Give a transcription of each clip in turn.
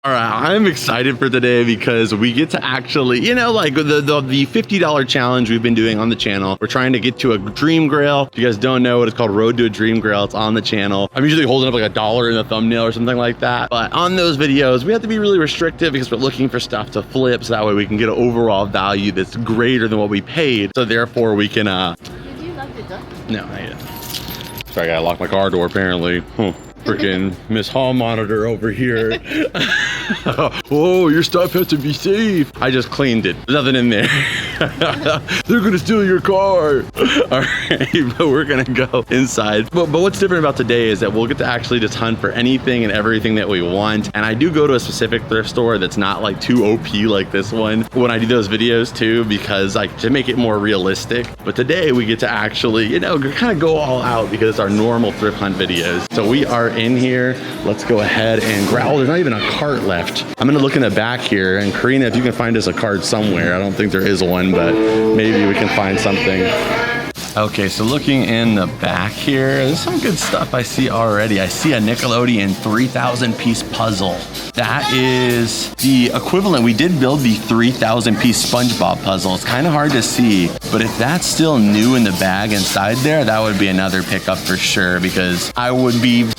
All right, I'm excited for today because we get to actually, you know, like the $50 challenge we've been doing on the channel. We're trying to get to a dream grail. If you guys don't know what it's called, Road to a Dream Grail, it's on the channel. I'm usually holding up like $1 in the thumbnail or something like that. But on those videos, we have to be really restrictive because we're looking for stuff to flip so that way we can get an overall value that's greater than what we paid. So therefore we can, Did you lock the door? No, not yet. Sorry, I gotta lock my car door apparently. Freaking Miss Hall Monitor over here. Oh, your stuff has to be safe. I just cleaned it. There's nothing in there. They're gonna steal your car. All right, but we're gonna go inside. But what's different about today is that we'll get to actually just hunt for anything and everything that we want. And I do go to a specific thrift store that's not like too OP like this one when I do those videos too, because like to make it more realistic. But today we get to actually, you know, kind of go all out because it's our normal thrift hunt videos. So we are in here. Let's go ahead and grab. Oh, there's not even a cart left. I'm gonna look in the back here, and Karina, if you can find us a cart somewhere. I don't think there is one, but maybe we can find something. Okay, so looking in the back here, there's some good stuff I see already. I see a Nickelodeon 3,000 piece puzzle. That is the equivalent. We did build the 3,000 piece SpongeBob puzzle. It's kind of hard to see, but if that's still new in the bag inside there, that would be another pickup for sure, because I would be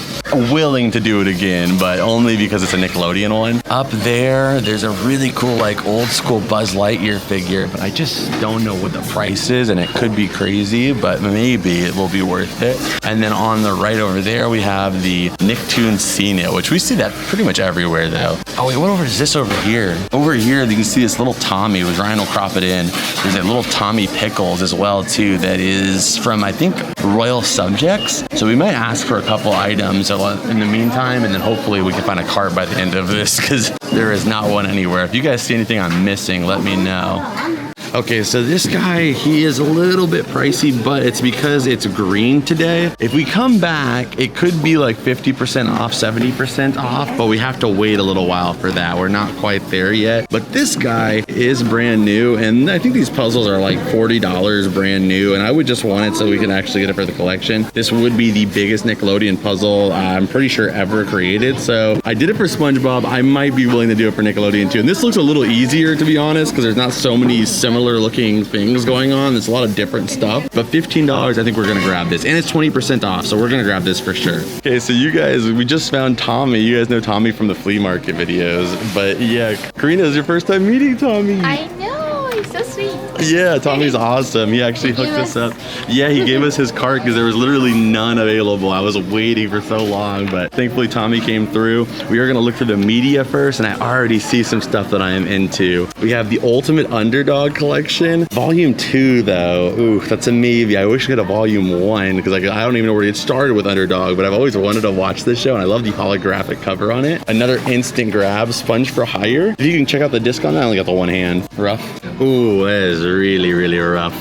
willing to do it again, but only because it's a Nickelodeon one. Up there, there's a really cool like old school Buzz Lightyear figure, but I just don't know what the price is, and it could be crazy, but maybe it will be worth it. And then on the right over there, we have the Nicktoons CNET, which we see that pretty much everywhere though. Oh wait, what over is this over here? Over here, you can see this little Tommy, which Ryan will crop it in. There's a little Tommy Pickles as well too, that is from, I think, Royal Subjects. So we might ask for a couple items in the meantime, and then hopefully we can find a cart by the end of this, because there is not one anywhere. If you guys see anything I'm missing, let me know. Okay, so this guy, he is a little bit pricey, but it's because it's green today. If we come back, it could be like 50% off, 70% off, but we have to wait a little while for that. We're not quite there yet. But this guy is brand new, and I think these puzzles are like $40 brand new, and I would just want it so we can actually get it for the collection. This would be the biggest Nickelodeon puzzle I'm pretty sure ever created. So I did it for SpongeBob. I might be willing to do it for Nickelodeon too. And this looks a little easier, to be honest, because there's not so many similar looking things going on. There's a lot of different stuff, but $15, I think we're gonna grab this, and it's 20% off, so we're gonna grab this for sure. Okay, so you guys, we just found Tommy. You guys know Tommy from the flea market videos, but yeah, Karina, is your first time meeting Tommy. I know, he's so sweet. Yeah, Tommy's awesome. He actually hooked us up. Yeah, he gave us his cart because there was literally none available. I was waiting for so long, but thankfully Tommy came through. We are gonna look for the media first, and I already see some stuff that I am into. We have the Ultimate Underdog Collection. Volume 2 though, ooh, that's a maybe. I wish we had a Volume 1, because like, I don't even know where to get started with Underdog, but I've always wanted to watch this show, and I love the holographic cover on it. Another instant grab, Sponge for Hire. If you can check out the disc on that, I only got the one hand. Rough. Ooh, that is really, really rough.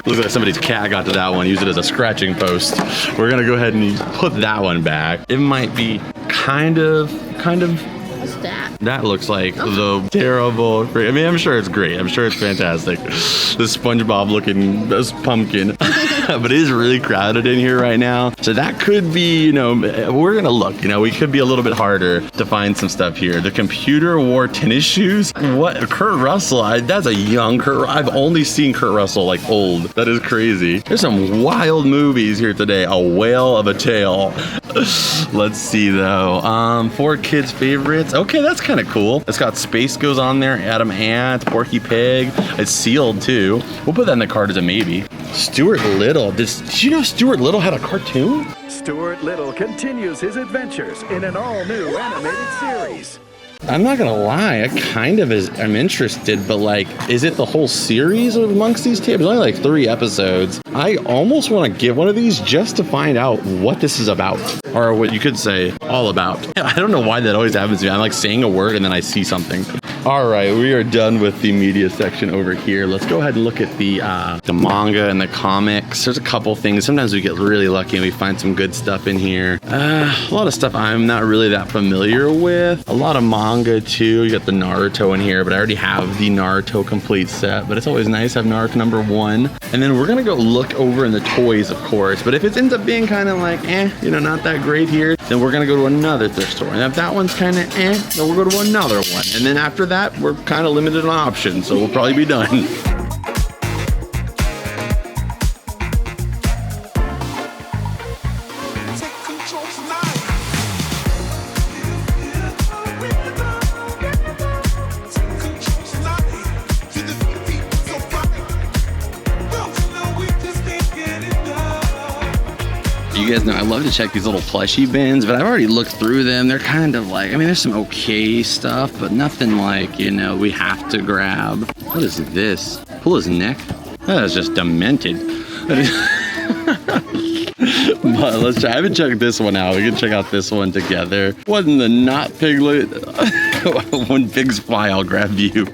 Looks like somebody's cat got to that one, used it as a scratching post. We're gonna go ahead and put that one back. It might be kind of. What's that? That looks like the terrible, I mean, I'm sure it's great. I'm sure it's fantastic. This SpongeBob looking, this pumpkin. But it is really crowded in here right now. So that could be, you know, we're gonna look, you know, we could be a little bit harder to find some stuff here. The Computer Wore tennis shoes. What? Kurt Russell, that's a young Kurt. I've only seen Kurt Russell like old. That is crazy. There's some wild movies here today. A Whale of a Tale. Let's see though. 4 kids' favorites. Okay, that's kind of cool. It's got Space Goes on there, Adam Ant, Porky Pig. It's sealed too. We'll put that in the cart as a maybe. Stuart Little. Did you know Stuart Little had a cartoon? Stuart Little continues his adventures in an all-new animated series. I'm not gonna lie, I'm interested, but like, is it the whole series amongst these tapes? There's only like 3 episodes. I almost want to get one of these just to find out what this is about, or what you could say all about. I don't know why that always happens to me. I'm like saying a word and then I see something. All right, we are done with the media section over here. Let's go ahead and look at the manga and the comics. There's a couple things. Sometimes we get really lucky and we find some good stuff in here. A lot of stuff I'm not really that familiar with. A lot of manga manga too. You got the Naruto in here, but I already have the Naruto complete set. But it's always nice to have Naruto #1. And then we're gonna go look over in the toys, of course. But if it ends up being kind of like, not that great here, then we're gonna go to another thrift store. And if that one's kind of then we'll go to another one. And then after that, we're kind of limited on options, so we'll probably be done. You guys know I love to check these little plushie bins, but I've already looked through them. They're kind of like, I mean, there's some okay stuff, but nothing like, we have to grab. What is this? Pull his neck? That is just demented. But let's try. I haven't checked this one out. We can check out this one together. Wasn't the not piglet? When pigs fly, I'll grab you.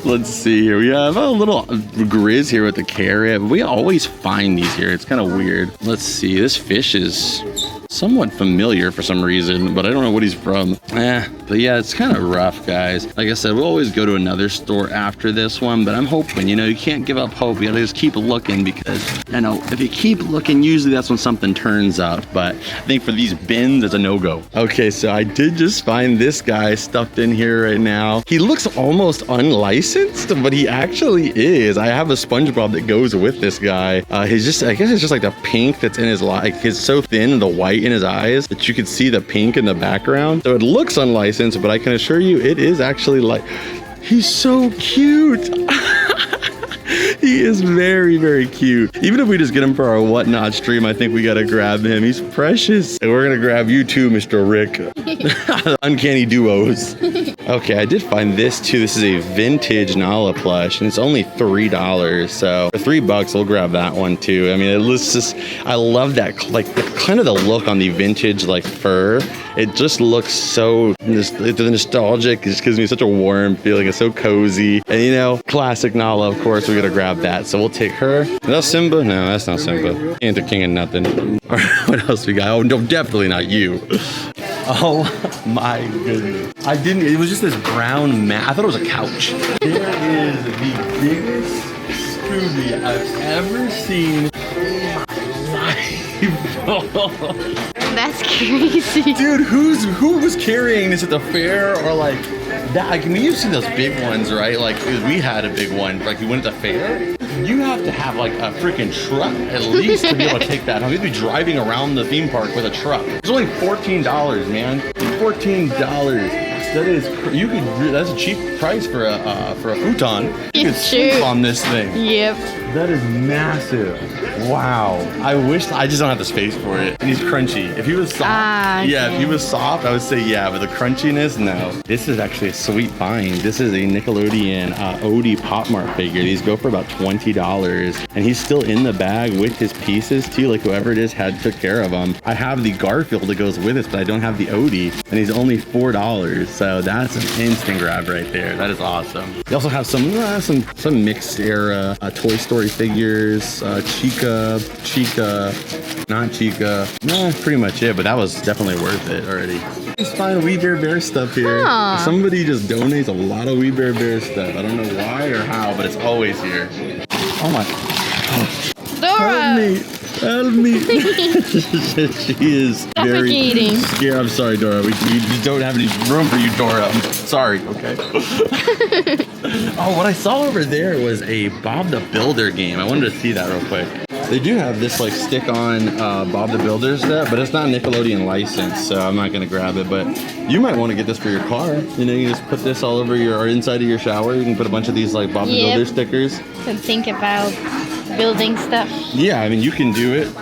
Let's see here. We have a little Grizz here with the carrot. We always find these here. It's kind of weird. Let's see. This fish is somewhat familiar for some reason, but I don't know what he's from. But yeah, it's kind of rough, guys. Like I said, we'll always go to another store after this one, but I'm hoping, you can't give up hope. You gotta just keep looking, because if you keep looking, usually that's when something turns up. But I think for these bins, it's a no-go. Okay, so I did just find this guy stuffed in here right now. He looks almost unlicensed, but he actually is. I have a SpongeBob that goes with this guy. I guess it's just like the pink that's in his like it's so thin, the white in his eyes, that you can see the pink in the background. So it looks unlicensed, but I can assure you it is actually like, he's so cute. He is very, very cute. Even if we just get him for our whatnot stream, I think we gotta grab him. He's precious. And we're gonna grab you too, Mr. Rick. Uncanny duos. Okay, I did find this too. This is a vintage Nala plush, and it's only $3. So for $3, we'll grab that one too. I mean, it looks just, I love that, like kind of the look on the vintage like fur. It just looks so nostalgic. It just gives me such a warm feeling. It's so cozy. And classic Nala, of course, we gotta grab that. So we'll take her. Is that Simba? No, that's not Simba. Ain't the king of nothing. All right, what else we got? Oh, no, definitely not you. Oh my goodness. It was just this brown mat. I thought it was a couch. There is the biggest Scooby I've ever seen in my life. That's crazy. Dude, who was carrying this at the fair or like that? Like, you've seen those big ones, right? Like, we had a big one. Like, we went to the fair. You have to have like a freaking truck at least to be able to take that home. You'd be driving around the theme park with a truck. It's only $14, man. $14. That is, that's a cheap price for a futon. You can sleep on this thing. Yep. That is massive. Wow. I just don't have the space for it. And he's crunchy. If he was soft, if he was soft, I would say yeah, but the crunchiness, no. This is actually a sweet find. This is a Nickelodeon Odie Pop Mart figure. These go for about $20, and he's still in the bag with his pieces too. Like whoever it is took care of him. I have the Garfield that goes with it, but I don't have the Odie, and he's only $4. So that's an instant grab right there. That is awesome. They also have some mixed era Toy Story figures, Chica, not Chica. No, pretty much it, but that was definitely worth it already. Just find We Bare Bear stuff here. Somebody just donates a lot of We Bare Bear stuff. I don't know why or how, but it's always here. Oh my. Dora! Help me. She is very scared. I'm sorry, Dora. We don't have any room for you, Dora. I'm sorry, okay? Oh, what I saw over there was a Bob the Builder game. I wanted to see that real quick. They do have this like stick-on Bob the Builder set, but it's not Nickelodeon licensed, so I'm not going to grab it. But you might want to get this for your car. You just put this all over or inside of your shower. You can put a bunch of these like Bob the Builder stickers. And think about building stuff. Yeah, I mean, you can do it.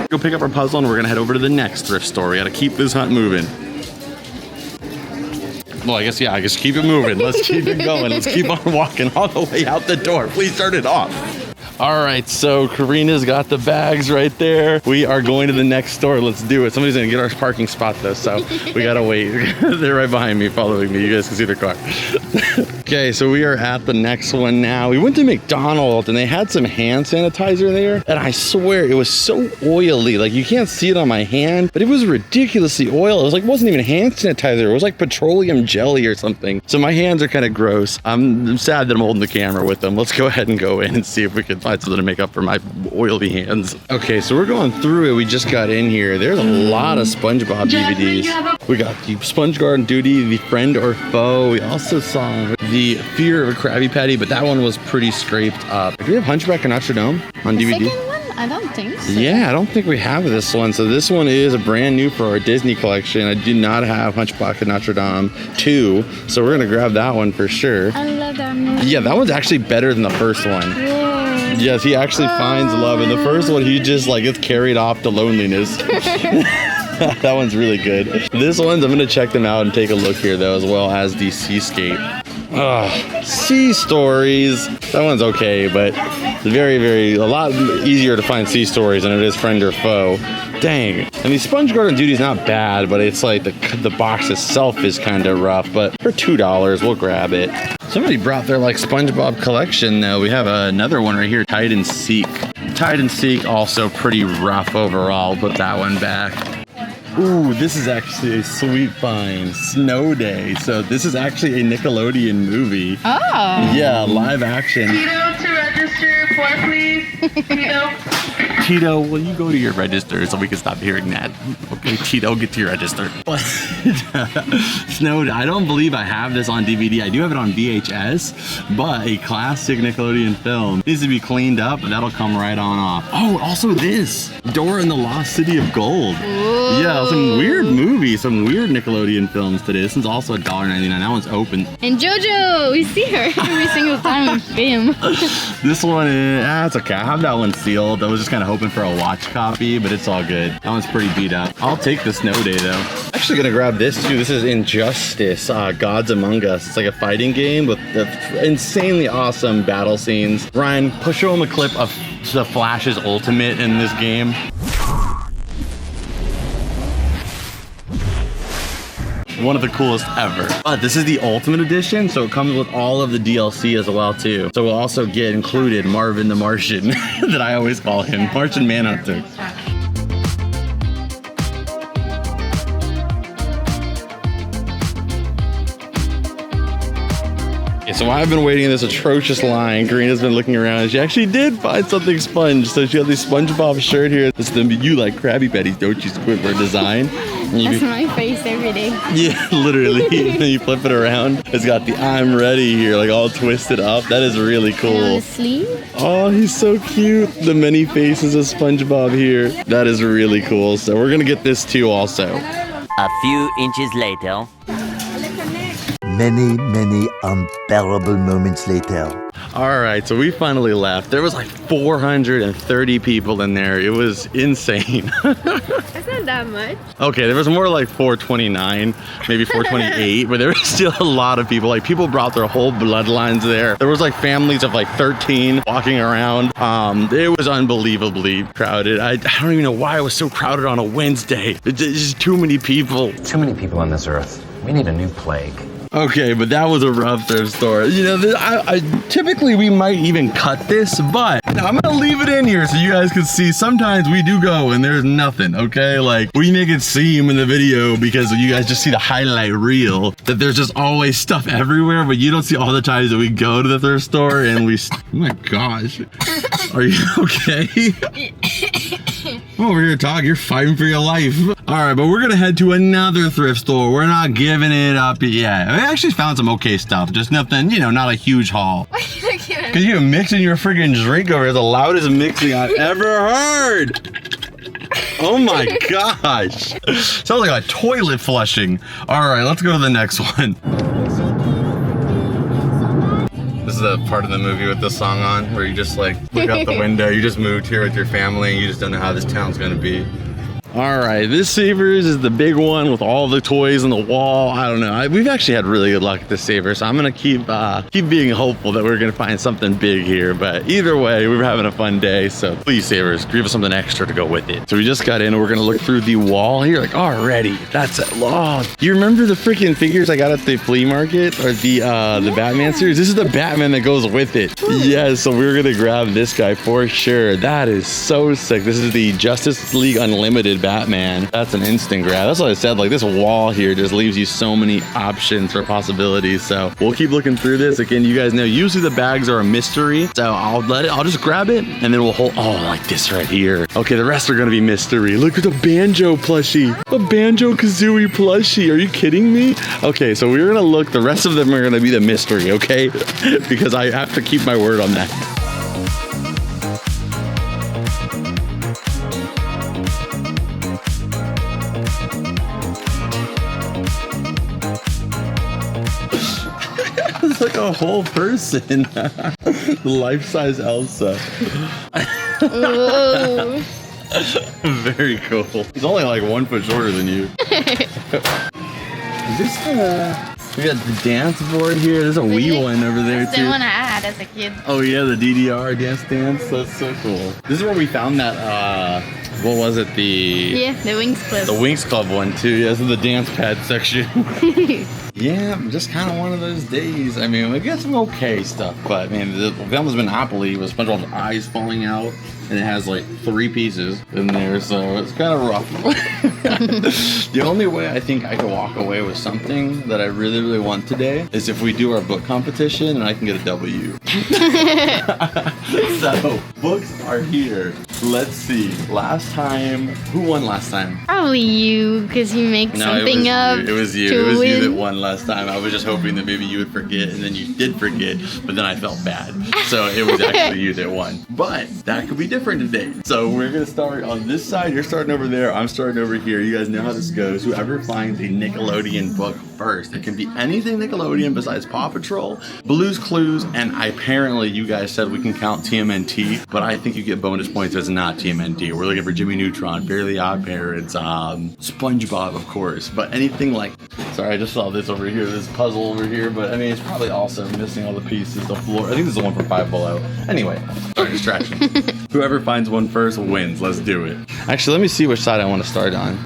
Go pick up our puzzle, and we're gonna head over to the next thrift store. We gotta keep this hunt moving. Well, I guess keep it moving. Let's keep it going. Let's keep on walking all the way out the door. Please turn it off. All right, so Karina's got the bags right there. We are going to the next store. Let's do it. Somebody's gonna get our parking spot though, so we gotta wait. They're right behind me, following me. You guys can see their car. Okay, so we are at the next one now. We went to McDonald's and they had some hand sanitizer there, and I swear it was so oily. Like, you can't see it on my hand, but it was ridiculously oily. It was like, it wasn't even hand sanitizer. It was like petroleum jelly or something. So my hands are kind of gross. I'm sad that I'm holding the camera with them. Let's go ahead and go in and see if we can find something to make up for my oily hands. Okay, so we're going through it. We just got in here. There's a lot of SpongeBob DVDs. We got the Sponge Garden Duty, the Friend or Foe. We also saw the Fear of a Krabby Patty, but that one was pretty scraped up. Do we have Hunchback of Notre Dame on DVD? The second one? I don't think so. Yeah, I don't think we have this one. So this one is a brand new for our Disney collection. I do not have Hunchback of Notre Dame 2, so we're gonna grab that one for sure. I love that movie. Yeah, that one's actually better than the first one. Yeah. Yes, he actually finds love. In the first one, he just like gets carried off to loneliness. That one's really good. This one's, I'm gonna check them out and take a look here though, as well as the Seascape. Sea Stories. That one's okay, but a lot easier to find Sea Stories than it is Friend or Foe. Dang. I mean, Sponge Garden Duty's not bad, but it's like the box itself is kind of rough, but for $2, we'll grab it. Somebody brought their like SpongeBob collection though. We have another one right here, Hide and Seek. Hide and Seek, also pretty rough overall. Put that one back. Ooh, this is actually a sweet find. Snow Day. So this is actually a Nickelodeon movie. Oh. Yeah, live action. Tito to register for, please. Tito. Tito, will you go to your register so we can stop hearing that? Okay, Tito, get to your register. But Snow Day, I don't believe I have this on DVD. I do have it on VHS, but a classic Nickelodeon film. Needs to be cleaned up, but that'll come right on off. Oh, also this, Dora and the Lost City of Gold. Ooh. Yeah, some weird movies, some weird Nickelodeon films today. This one's also $1.99. That one's open. And JoJo, we see her every single time we film. This one, it's okay. I have that one sealed. I was just kind of hoping for a watch copy, but it's all good. That one's pretty beat up. I'll take the Snow Day though. Actually gonna grab this too. This is Injustice, Gods Among Us. It's like a fighting game with insanely awesome battle scenes. Ryan, show him a clip of the Flash's ultimate in this game. One of the coolest ever. But this is the Ultimate Edition, so it comes with all of the DLC as well too. So we'll also get included Marvin the Martian, that I always call him, Martian Manhunter. So I've been waiting in this atrocious line. Karina's been looking around and she actually did find something sponge. So she got this SpongeBob shirt here. It's the "You like Krabby Patties, don't you?" Squidward design. That's my face every day. Yeah, literally. And then you flip it around. It's got the "I'm ready" here, like all twisted up. That is really And on cool. the sleeve. Oh, he's so cute. The many faces of SpongeBob here. That is really cool. So we're gonna get this too also. A few inches later. Many unbearable moments later. All right, so we finally left. There was like 430 people in there. It was insane. That's not that much. Okay, there was more like 429, maybe 428, but there was still a lot of people. Like, people brought their whole bloodlines there. There was like families of like 13 walking around. It was unbelievably crowded. I don't even know why it was so crowded on a Wednesday. It's just too many people. Too many people on this earth. We need a new plague. Okay, but that was a rough thrift store. You know, I typically we might even cut this, but I'm gonna leave it in here so you guys can see. Sometimes we do go and there's nothing, okay? Like, we make it seem in the video because you guys just see the highlight reel that there's just always stuff everywhere, but you don't see all the times that we go to the thrift store and we, oh my gosh. Are you okay? I'm over here talking, you're fighting for your life. All right, but we're gonna head to another thrift store. We're not giving it up yet. I actually found some okay stuff, just nothing, you know, not a huge haul. Why are you looking at me? Cause you're mixing your friggin' drink over here, the loudest mixing I've ever heard. Oh my gosh. Sounds like a toilet flushing. All right, let's go to the next one. This is the part of the movie with the song on where you just like look out the window. You just moved here with your family and you just don't know how this town's gonna be. All right, this Savers is the big one with all the toys on the wall. I don't know. We've actually had really good luck at this Savers, so I'm gonna keep being hopeful that we're gonna find something big here. But either way, we were having a fun day, so please, Savers, give us something extra to go with it. So we just got in, and we're gonna look through the wall here. Like, already, that's it. Oh, you remember the freaking figures I got at the flea market, or the Batman series? This is the Batman that goes with it. Yeah, so we're gonna grab this guy for sure. That is so sick. This is the Justice League Unlimited Batman. That's an instant grab. That's what I said. Like, this wall here just leaves you so many options for possibilities. So we'll keep looking through this. Again, you guys know usually the bags are a mystery, so I'll just grab it and then we'll hold. Oh, like this right here. Okay, the rest are gonna be mystery. Look at the Banjo plushie, a Banjo Kazooie plushie. Are you kidding me? Okay, so we're gonna look. The rest of them are gonna be the mystery. Okay, because I have to keep my word on that. It's like a whole person. Life-size Elsa. Whoa. Very cool. He's only like 1 foot shorter than you. Is this we got the dance board here. There's a Wii one over there That's too. the one I had as a kid. Oh yeah, the DDR dance. That's so cool. This is where we found that what was it? Yeah, the Wings Club. The Wings Club one too. Yeah, this is the dance pad section. Yeah, just kind of one of those days. I mean, we got some okay stuff, but man, the Velma's Monopoly with SpongeBob's eyes falling out, and it has like 3 pieces in there, so it's kind of rough. The only way I think I could walk away with something that I really, really want today is if we do our book competition and I can get a W. So, books are here. Let's see. Last time, who won last time? Probably you, because you make something up. It was you. To It was win. you that won last time. I was just hoping that maybe you would forget, and then you did forget, but then I felt bad. So it was actually you that won. But that could be different today. So we're gonna start on this side. You're starting over there. I'm starting over here. You guys know how this goes. Whoever finds a Nickelodeon book first, it can be anything Nickelodeon besides Paw Patrol, Blue's Clues, and apparently you guys said we can count TMNT, but I think you get bonus points as not TMNT. We're looking for Jimmy Neutron, Fairly Odd Parents, SpongeBob, of course, but anything like, sorry, I just saw this over here, this puzzle over here, but I mean, it's probably also missing all the pieces, the floor. I think this is the one from Five Below. Anyway, sorry, distraction. Whoever finds one first wins. Let's do it. Actually, let me see which side I want to start on.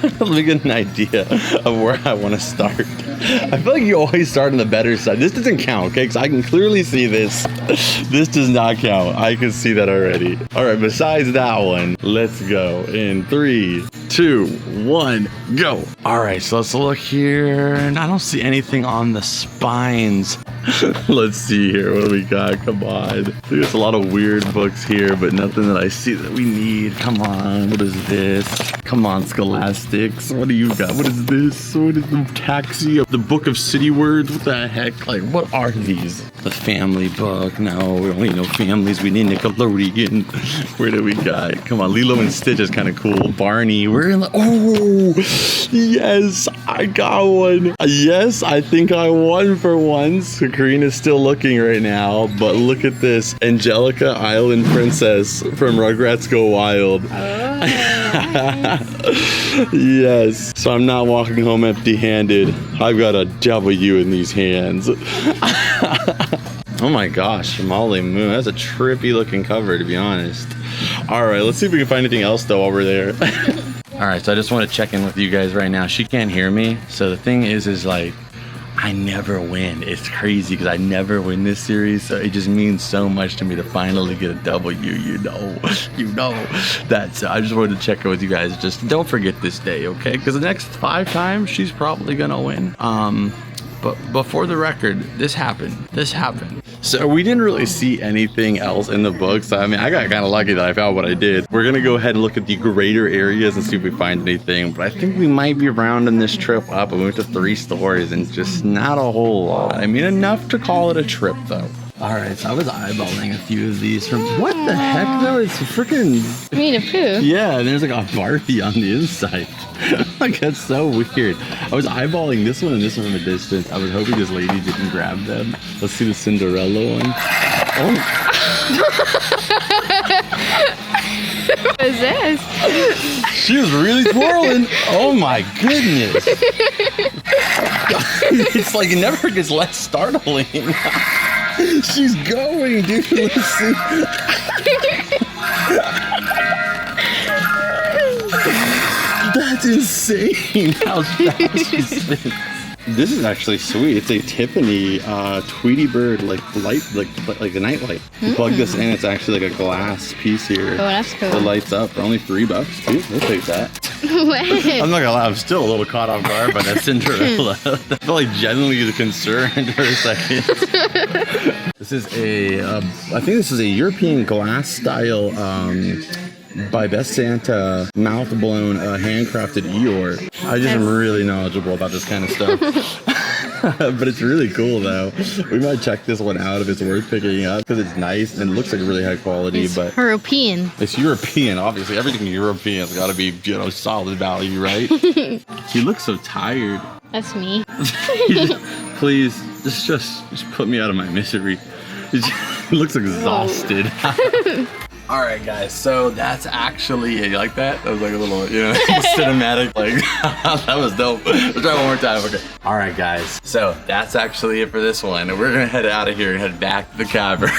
Let me get an idea of where I want to start. I feel like you always start on the better side. This doesn't count, okay? Because I can clearly see this. This does not count. I can see that already. All right, besides that one, let's go in 3, 2, 1, go. All right, so let's look here. And I don't see anything on the spines. Let's see here. What do we got? Come on. There's a lot of weird books here, but nothing that I see that we need. Come on. What is this? Come on, Scholastics. What do you got? What is this? What is the Taxi? The Book of City Words? What the heck? Like, what are these? The family book. No, we don't need no families. We need Nickelodeon. Where do we got? Come on. Lilo and Stitch is kind of cool. Barney. We're in the... Oh, yes. I got one. Yes, I think I won for once. Karina's still looking right now, but look at this. Angelica Island Princess from Rugrats Go Wild. Yes. So I'm not walking home empty-handed. I've got a W in these hands. Oh my gosh, Molly Moon. That's a trippy looking cover, to be honest. All right, let's see if we can find anything else though while we're there. All right, so I just want to check in with you guys right now. She can't hear me. So the thing is like, I never win. It's crazy because I never win this series, so it just means so much to me to finally get a W. You know that's. I just wanted to check in with you guys. Just don't forget this day, okay? Because the next 5 times she's probably gonna win. But for the record, this happened. So we didn't really see anything else in the books. I mean, I got kind of lucky that I found what I did. We're gonna go ahead and look at the greater areas and see if we find anything. But I think we might be rounding this trip up. We went to 3 stores and just not a whole lot. I mean, enough to call it a trip though. All right, so I was eyeballing a few of these from, what the heck though? It's freaking... Winnie the Pooh. Yeah, and there's like a Barthy on the inside. Like, that's so weird. I was eyeballing this one and this one from a distance. I was hoping this lady didn't grab them. Let's see the Cinderella one. Oh. What is this? She was really twirling. Oh my goodness. It's like it never gets less startling. She's going, dude. Let's see. That's insane how fast she's spinning. This is actually sweet. It's a Tiffany Tweety Bird like light, like a night light. You plug this in, it's actually like a glass piece here. Oh, that's cool. It lights up for only $3, dude. We'll take that. Wait. I'm not gonna lie, I'm still a little caught off guard by that Cinderella. I felt like genuinely concerned for a second. This is I think this is a European glass style by Best Santa mouth blown handcrafted Eeyore. I just am really knowledgeable about this kind of stuff. But it's really cool though. We might check this one out if it's worth picking up because it's nice and it looks like really high quality. It's but European. It's European, obviously. Everything European has got to be, you know, solid value, right? He looks so tired. That's me. Please, just put me out of my misery. He looks exhausted. All right, guys, so that's actually, you like that? That was like a little, you know, cinematic, like, that was dope. Let's try one more time, okay. All right, guys, so that's actually it for this one. We're gonna head out of here and head back to the cavern.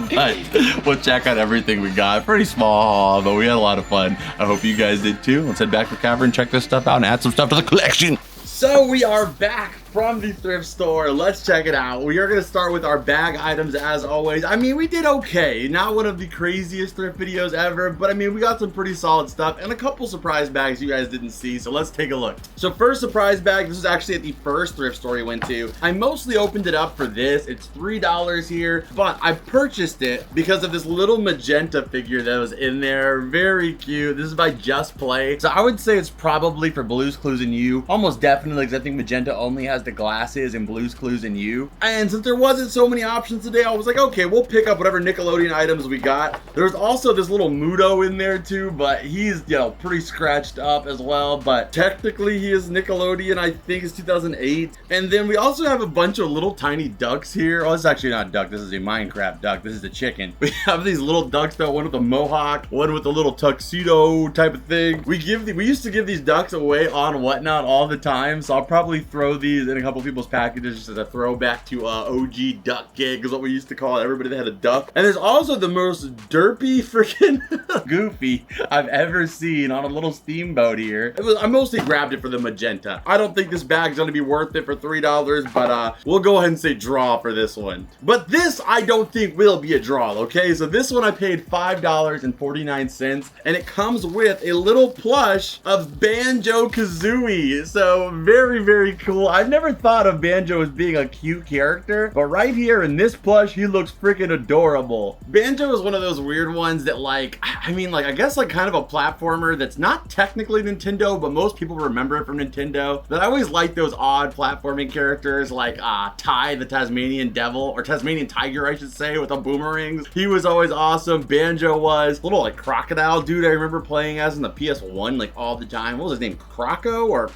But we'll check out everything we got. Pretty small haul, but we had a lot of fun. I hope you guys did too. Let's head back to the cavern, check this stuff out, and add some stuff to the collection. So we are back from the thrift store. Let's check it out. We are going to start with our bag items as always. I mean, we did okay. Not one of the craziest thrift videos ever, but I mean, we got some pretty solid stuff and a couple surprise bags you guys didn't see. So let's take a look. So first surprise bag, this was actually at the first thrift store we went to. I mostly opened it up for this. It's $3 here, but I purchased it because of this little magenta figure that was in there. Very cute. This is by Just Play. So I would say it's probably for Blue's Clues and You. Almost definitely, because I think magenta only has the glasses and Blue's Clues and You. And since there wasn't so many options today, I was like, okay, we'll pick up whatever Nickelodeon items we got. There's also this little Mudo in there too, but he's, you know, pretty scratched up as well. But technically he is Nickelodeon, I think it's 2008. And then we also have a bunch of little tiny ducks here. Oh, this is actually not a duck. This is a Minecraft duck. This is a chicken. We have these little ducks though, one with a mohawk, one with a little tuxedo type of thing. We used to give these ducks away on Whatnot all the time. So I'll probably throw these in a couple people's packages just as a throwback to OG duck gig is what we used to call it. Everybody that had a duck. And there's also the most derpy freaking Goofy I've ever seen on a little steamboat here. I mostly grabbed it for the magenta. I don't think this bag's gonna be worth it for $3, but we'll go ahead and say draw for this one. But this I don't think will be a draw, okay? So this one I paid $5.49 and it comes with a little plush of Banjo-Kazooie. So very, very cool. I've never thought of Banjo as being a cute character, but right here in this plush, he looks freaking adorable. Banjo is one of those weird ones that like, I mean, like, I guess like kind of a platformer that's not technically Nintendo, but most people remember it from Nintendo. But I always like those odd platforming characters like Ty, the Tasmanian Devil, or Tasmanian Tiger, I should say, with the boomerangs. He was always awesome. Banjo was little like crocodile dude I remember playing as in the PS1 like all the time. What was his name? Croco or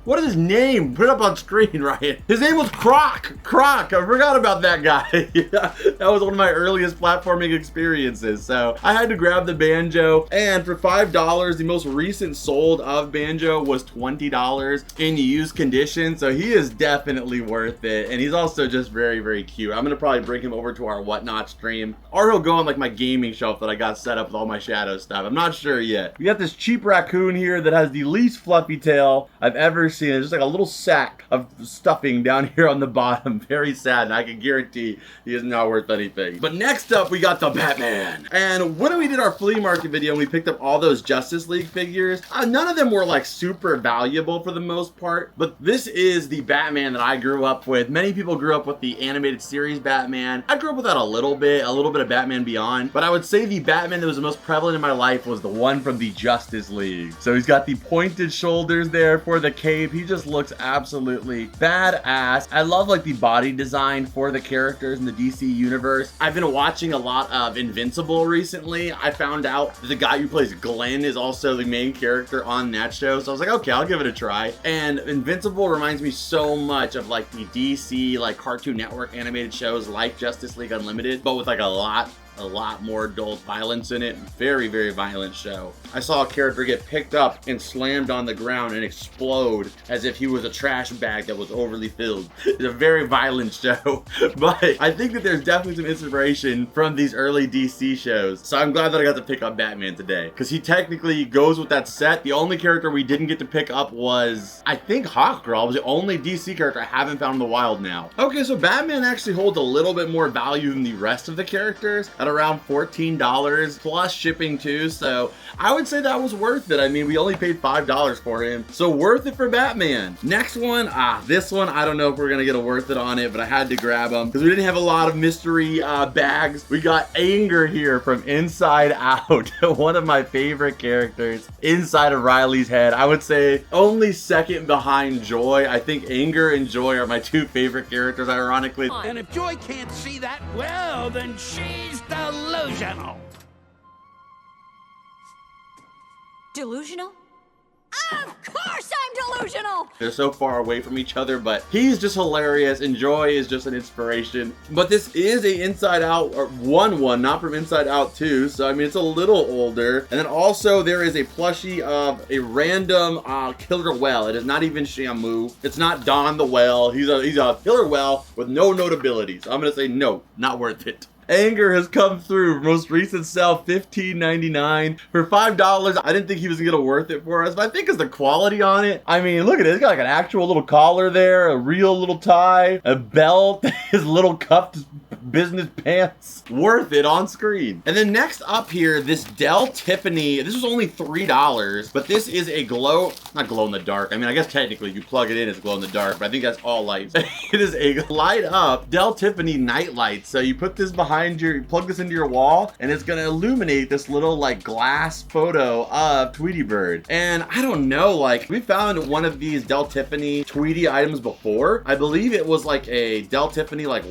what is his name? Put it up on screen, Ryan. His name was Croc. I forgot about that guy. Yeah, that was one of my earliest platforming experiences. So I had to grab the Banjo, and for $5, the most recent sold of Banjo was $20 in used condition. So he is definitely worth it, and he's also just very, very cute. I'm gonna probably bring him over to our Whatnot stream, or he'll go on like my gaming shelf that I got set up with all my Shadow stuff. I'm not sure yet. We got this cheap raccoon here that has the least fluffy tail I've ever seen. It's just like a little sack of stuffing down here on the bottom. Very sad, and I can guarantee he is not worth anything. But next up, we got the Batman. And when we did our flea market video and we picked up all those Justice League figures, none of them were like super valuable for the most part, but this is the Batman that I grew up with. Many people grew up with the animated series Batman. I grew up with that a little bit of Batman Beyond, but I would say the Batman that was the most prevalent in my life was the one from the Justice League. So he's got the pointed shoulders there for the cape. He just looks absolutely badass. I love like the body design for the characters in the DC universe. I've been watching a lot of Invincible recently. I found out that the guy who plays Glenn is also the main character on that show. So I was like, okay, I'll give it a try. And Invincible reminds me so much of like the DC like Cartoon Network animated shows like Justice League Unlimited, but with like a lot a lot more adult violence in it. Very, very violent show. I saw a character get picked up and slammed on the ground and explode as if he was a trash bag that was overly filled. It's a very violent show, but I think that there's definitely some inspiration from these early DC shows. So I'm glad that I got to pick up Batman today, because he technically goes with that set. The only character we didn't get to pick up was, I think, Hawkgirl was the only DC character I haven't found in the wild now. Okay, so Batman actually holds a little bit more value than the rest of the characters at around $14 plus shipping too. So I would say that was worth it. I mean, we only paid $5 for him, so worth it for Batman. Next one, this one, I don't know if we're gonna get a worth it on it, but I had to grab them because we didn't have a lot of mystery bags. We got Anger here from Inside Out, one of my favorite characters inside of Riley's head. I would say only second behind Joy. I think Anger and Joy are my two favorite characters, ironically. And if Joy can't see that, well, then she's delusional. Delusional? Of course I'm delusional! They're so far away from each other, but he's just hilarious and Joy is just an inspiration. But this is a Inside Out, or one, not from Inside Out 2, so I mean it's a little older. And then also there is a plushie of a random killer whale. It is not even Shamu. It's not Don the Whale. He's a killer whale with no notability. So I'm gonna say no, not worth it. Anger has come through. Most recent sale, $15.99 for $5. I didn't think he was gonna worth it for us, but I think it's the quality on it. I mean, look at it. It's got like an actual little collar there, a real little tie, a belt, his little cuffed business pants. Worth it on screen. And then next up here, this Dell Tiffany. This was only $3, but this is a not glow in the dark. I mean, I guess technically you plug it in, it's glow in the dark, but I think that's all lights. It is a light up Dell Tiffany night light. So you put this behind you plug this into your wall, and it's gonna illuminate this little like glass photo of Tweety Bird. And I don't know, like we found one of these Dell Tiffany Tweety items before. I believe it was like a Dell Tiffany like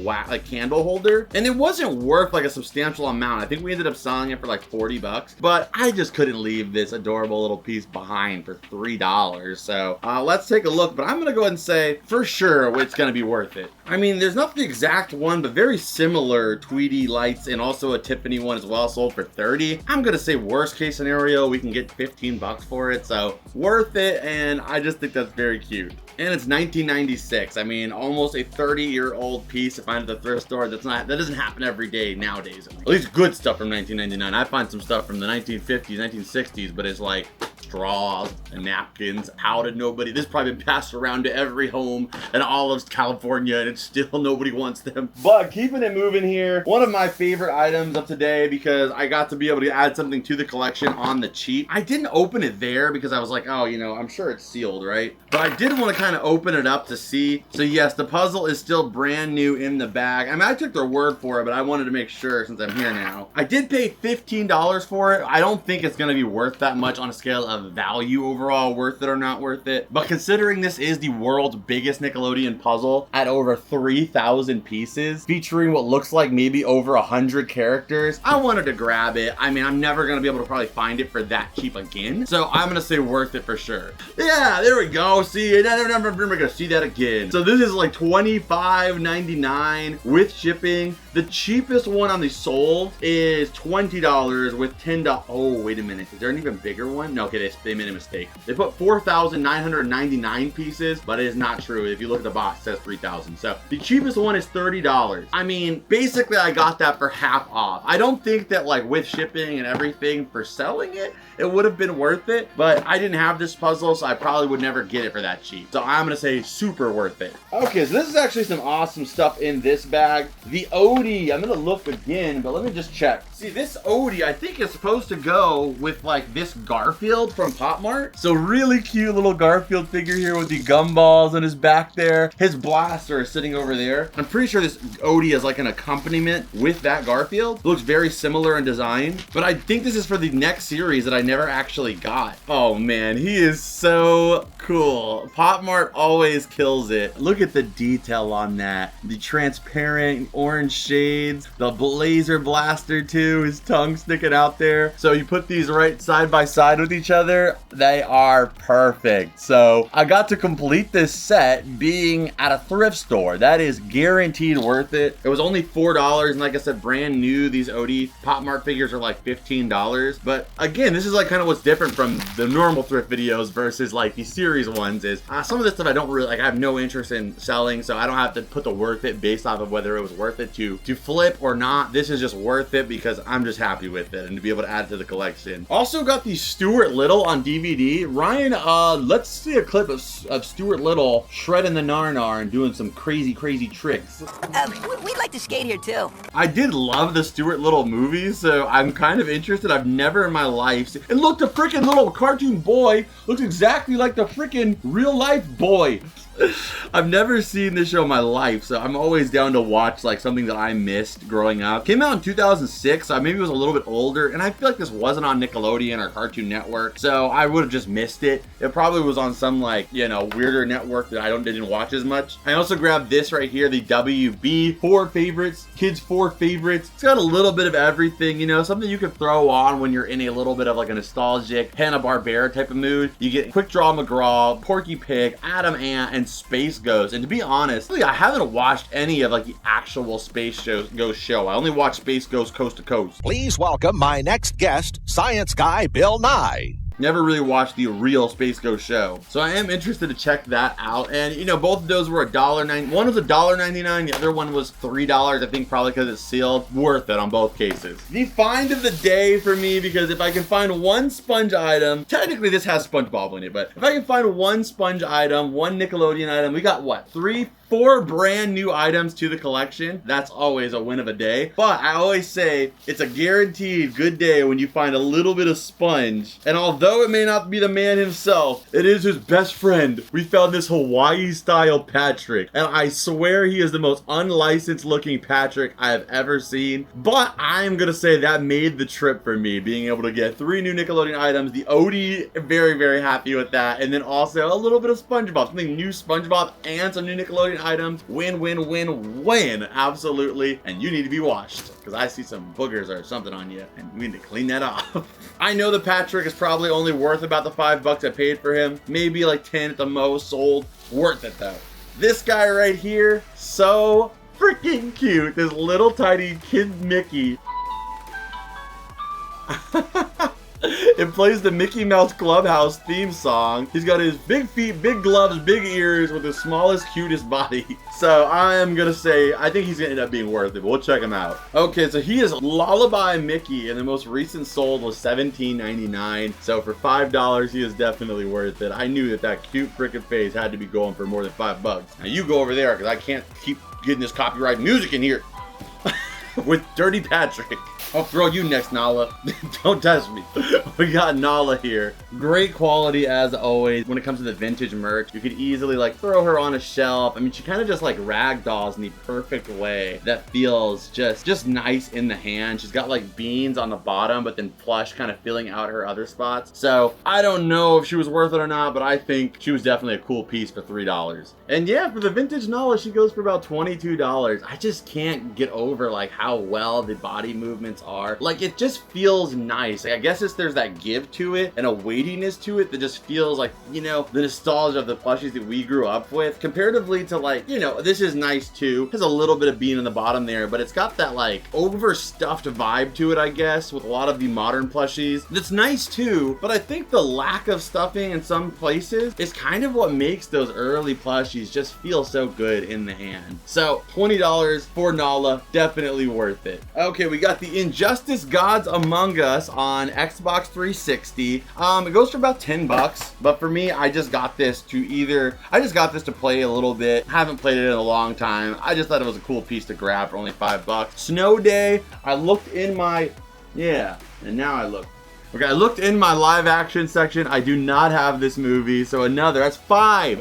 candle holder, and it wasn't worth like a substantial amount. I think we ended up selling it for like 40 bucks, but I just couldn't leave this adorable little piece behind for $3. So let's take a look, but I'm gonna go ahead and say for sure it's gonna be worth it. I mean, there's not the exact one, but very similar Tweety lights, and also a Tiffany one as well, sold for 30. I'm gonna say worst case scenario, we can get 15 bucks for it, so worth it, and I just think that's very cute. And it's 1996. I mean, almost a 30-year-old piece to find at the thrift store. That doesn't happen every day nowadays. At least good stuff from 1999. I find some stuff from the 1950s, 1960s, but it's like straws and napkins out of nobody. This has probably been passed around to every home in all of California, and it's still nobody wants them. But keeping it moving here, one of my favorite items of today, because I got to be able to add something to the collection on the cheap. I didn't open it there because I was like, oh, you know, I'm sure it's sealed, right? But I did want to kind of open it up to see. So yes, the puzzle is still brand new in the bag. I mean, I took their word for it, but I wanted to make sure since I'm here now. I did pay $15 for it. I don't think it's going to be worth that much on a scale of value overall, worth it or not worth it. But considering this is the world's biggest Nickelodeon puzzle at over 3,000 pieces, featuring what looks like maybe over 100 characters, I wanted to grab it. I mean, I'm never going to be able to probably find it for that cheap again. So I'm going to say worth it for sure. Yeah, there we go. See, I'm never going to see that again. So this is like $25.99 with shipping. The cheapest one on the sold is $20 with $10. Oh, wait a minute. Is there an even bigger one? No, okay, they made a mistake. They put 4,999 pieces, but it is not true. If you look at the box, it says 3,000. So the cheapest one is $30. I mean, basically I got that for half off. I don't think that like with shipping and everything for selling it, it would have been worth it, but I didn't have this puzzle, so I probably would never get it for that cheap. So I'm gonna say super worth it. Okay, so this is actually some awesome stuff in this bag. The Odie, I'm gonna look again, but let me just check. See, this Odie, I think is supposed to go with like this Garfield from Pop Mart. So really cute little Garfield figure here with the gumballs on his back there. His blaster is sitting over there. I'm pretty sure this Odie is like an accompaniment with that Garfield. It looks very similar in design, but I think this is for the next series that I never actually got. Oh man, he is so cool. Pop Mart always kills it. Look at the detail on that. The transparent orange shades, the laser blaster too, his tongue sticking out there. So you put these right side by side with each other, they are perfect. So I got to complete this set being at a thrift store. That is guaranteed worth it. It was only $4, and like I said, brand new. These OD Pop Mart figures are like $15. But again, this is like kind of what's different from the normal thrift videos versus like the series ones is some of this stuff I don't really like. I have no interest in selling, so I don't have to put the worth it based off of whether it was worth it to flip or not. This is just worth it because I'm just happy with it and to be able to add to the collection. Also got the Stuart Little on DVD. Ryan, let's see a clip of Stuart Little shredding the Narnar and doing some crazy tricks. We'd like to skate here too. I did love the Stuart Little movies, so I'm kind of interested. I've never in my life seen, and look, the freaking little cartoon boy looks exactly like the freaking real life boy. I've never seen this show in my life, so I'm always down to watch like something that I missed growing up. Came out in 2006, so I maybe was a little bit older, and I feel like this wasn't on Nickelodeon or Cartoon Network, so I would have just missed it. It probably was on some like, you know, weirder network that I didn't watch as much. I also grabbed this right here, the WB 4 favorites, kids 4 favorites. It's got a little bit of everything, you know, something you could throw on when you're in a little bit of like a nostalgic Hanna-Barbera type of mood. You get Quick Draw McGraw, Porky Pig, Adam Ant, and Space Ghost. And to be honest, really, I haven't watched any of like the actual Space Ghost show. I only watched Space Ghost Coast to Coast. Please welcome my next guest, science guy Bill Nye. Never really watched the real Space Ghost show, so I am interested to check that out. And you know, both of those were $1.99. One was $1.99, the other one was $3. I think probably because it's sealed. Worth it on both cases. The find of the day for me, because if I can find one sponge item, technically this has SpongeBob in it, but if I can find one sponge item, one Nickelodeon item, we got what, 4 brand new items to the collection. That's always a win of a day. But I always say it's a guaranteed good day when you find a little bit of sponge. And although it may not be the man himself, it is his best friend. We found this Hawaii style Patrick, and I swear he is the most unlicensed looking Patrick I have ever seen. But I'm gonna say that made the trip for me, being able to get 3 new Nickelodeon items. The Odie, very happy with that. And then also a little bit of SpongeBob, something new SpongeBob and some new Nickelodeon items. Win. Absolutely. And you need to be washed, because I see some boogers or something on you, and we need to clean that off. I know the Patrick is probably only worth about the $5 I paid for him. Maybe like 10 at the most sold. Worth it though. This guy right here, so freaking cute. This little tiny kid Mickey. It plays the Mickey Mouse Clubhouse theme song. He's got his big feet, big gloves, big ears with the smallest, cutest body. So I am gonna say, I think he's gonna end up being worth it, but we'll check him out. Okay, so he is Lullaby Mickey, and the most recent sold was $17.99. So for $5, he is definitely worth it. I knew that cute frickin' face had to be going for more than $5. Now you go over there, because I can't keep getting this copyright music in here with Dirty Patrick. I'll throw you next, Nala. Don't test me. We got Nala here. Great quality as always. When it comes to the vintage merch, you could easily like throw her on a shelf. I mean, she kind of just like ragdolls in the perfect way that feels just nice in the hand. She's got like beans on the bottom, but then plush kind of filling out her other spots. So I don't know if she was worth it or not, but I think she was definitely a cool piece for $3. And yeah, for the vintage Nala, she goes for about $22. I just can't get over like how well the body movements are. Like, it just feels nice. Like, I guess there's that give to it and a weightiness to it that just feels like, you know, the nostalgia of the plushies that we grew up with, comparatively to like, you know, this is nice too. It has a little bit of bean in the bottom there, but it's got that like overstuffed vibe to it, I guess, with a lot of the modern plushies. That's nice too, but I think the lack of stuffing in some places is kind of what makes those early plushies just feel so good in the hand. So $20 for Nala, definitely worth it. Okay, we got the Injustice Gods Among Us on Xbox 360. It goes for about $10, but for me, I just got this to play a little bit. Haven't played it in a long time. I just thought it was a cool piece to grab for only $5. Snow Day, I looked in my, and now I look Okay, I looked in my live action section. I do not have this movie. So that's five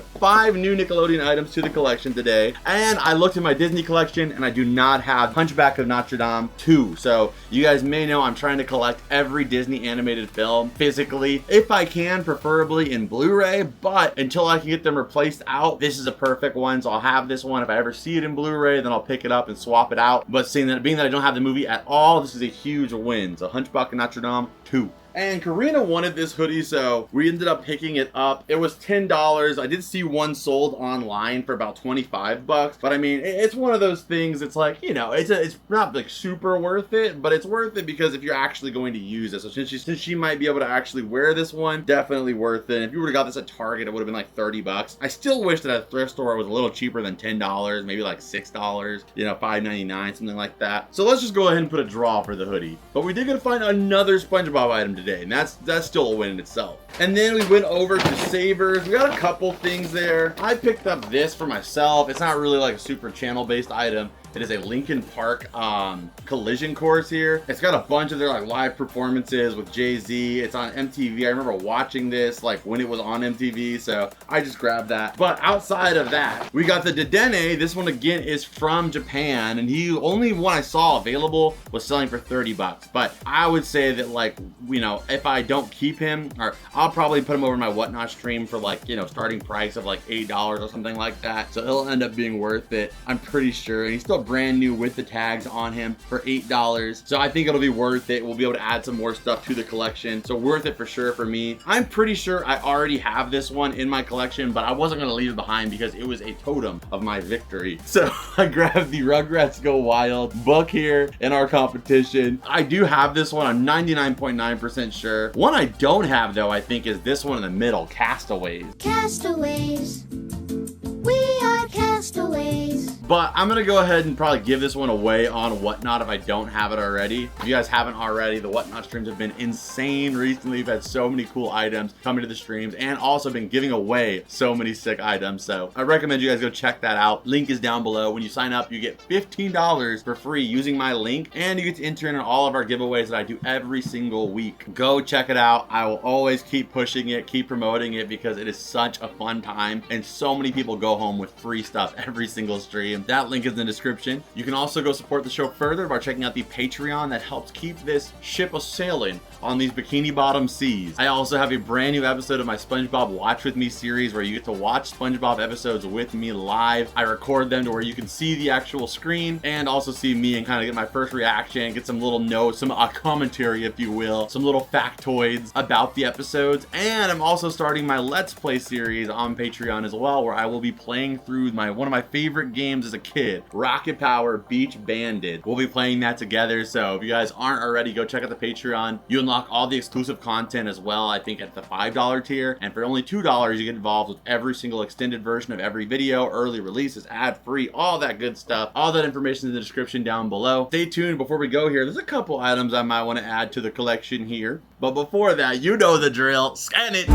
new Nickelodeon items to the collection today. And I looked in my Disney collection and I do not have Hunchback of Notre Dame 2. So you guys may know I'm trying to collect every Disney animated film physically, if I can, preferably in Blu-ray, but until I can get them replaced out, this is a perfect one. So I'll have this one. If I ever see it in Blu-ray, then I'll pick it up and swap it out. But being that I don't have the movie at all, this is a huge win. So Hunchback of Notre Dame 2. And Karina wanted this hoodie, so we ended up picking it up. It was $10. I did see one sold online for about 25 bucks, but I mean, it's one of those things. It's like, you know, it's not like super worth it, but it's worth it because if you're actually going to use it. So since she might be able to actually wear this one, definitely worth it. And if you would have got this at Target, it would have been like 30 bucks. I still wish that at a thrift store it was a little cheaper than $10, maybe like $6, you know, $5.99, something like that. So let's just go ahead and put a draw for the hoodie. But we did get to find another SpongeBob item today, and that's still a win in itself. And then we went over to Savers. We got a couple things there. I picked up this for myself. It's not really like a super channel based item. It is a Linkin Park collision course here. It's got a bunch of their like live performances with Jay-Z. It's on MTV. I remember watching this like when it was on MTV, so I just grabbed that. But outside of that, we got the Dedenne. This one again is from Japan, and the only one I saw available was selling for 30 bucks. But I would say that, like, you know, if I don't keep him, or I'll probably put him over my Whatnot stream for like, you know, starting price of like $8 or something like that. So he'll end up being worth it, I'm pretty sure. And he's still brand new with the tags on him for $8. So I think it'll be worth it. We'll be able to add some more stuff to the collection. So worth it for sure for me. I'm pretty sure I already have this one in my collection, but I wasn't gonna leave it behind because it was a totem of my victory. So I grabbed the Rugrats Go Wild book here in our competition. I do have this one. I'm 99.9% sure. One I don't have though, I think, is this one in the middle, Castaways. Castaways. We are castaways. But I'm gonna go ahead and probably give this one away on Whatnot if I don't have it already. If you guys haven't already, the Whatnot streams have been insane recently. We've had so many cool items coming to the streams and also been giving away so many sick items. So I recommend you guys go check that out. Link is down below. When you sign up, you get $15 for free using my link, and you get to enter in all of our giveaways that I do every single week. Go check it out. I will always keep pushing it, keep promoting it, because it is such a fun time, and so many people go home with free stuff every single stream. That link is in the description. You can also go support the show further by checking out the Patreon that helps keep this ship a-sailing on these bikini bottom seas. I also have a brand new episode of my SpongeBob Watch With Me series where you get to watch SpongeBob episodes with me live. I record them to where you can see the actual screen and also see me and kind of get my first reaction, get some little notes, some commentary, if you will, some little factoids about the episodes. And I'm also starting my Let's Play series on Patreon as well, where I will be playing through one of my favorite games as a kid, Rocket Power Beach Bandit. We'll be playing that together. So if you guys aren't already, go check out the Patreon. You unlock all the exclusive content as well, I think at the $5 tier. And for only $2, you get involved with every single extended version of every video, early releases, ad-free, all that good stuff. All that information in the description down below. Stay tuned. Before we go here, there's a couple items I might want to add to the collection here. But before that, you know the drill. Scan it.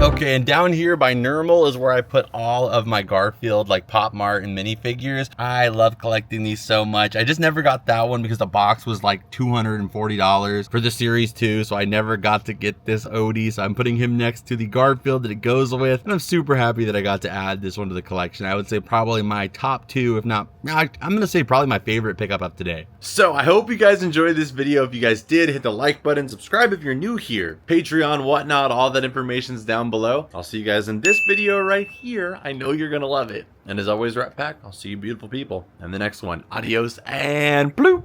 Okay, and down here by Normal is where I put all of my Garfield, like Pop Mart and minifigures. I love collecting these so much. I just never got that one because the box was like $240 for the series 2, so I never got to get this Odie. So I'm putting him next to the Garfield that it goes with, and I'm super happy that I got to add this one to the collection. I would say probably my top 2, if not, I'm gonna say probably my favorite pickup of today. So I hope you guys enjoyed this video. If you guys did, hit the like button, subscribe if you're new here, Patreon, Whatnot, all that information's down below. I'll see you guys in this video right here. I know you're gonna love it. And as always, Rat Pack, I'll see you beautiful people in the next one. Adios and bloop.